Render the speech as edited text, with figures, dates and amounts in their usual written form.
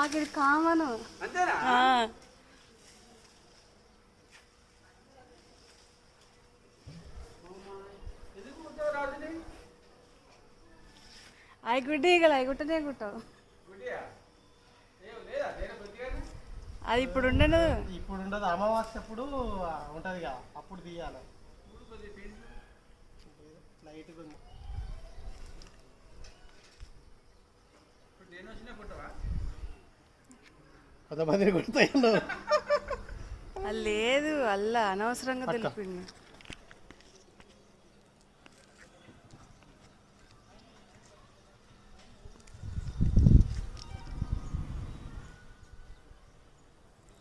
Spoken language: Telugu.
మాకు ఇది కామను. అవి గుడ్డి కదా, అవి గుట్టనే గుట్టవు. అది ఇప్పుడు ఉండను, ఇప్పుడు ఉండదు. అమావాస్య అప్పుడు ఉంటది కదా, అప్పుడు తీయాలి. లైట్ కొంతమందిని కొడతాయి. లేదు అల్ల అనవసరంగా తెలిపింది.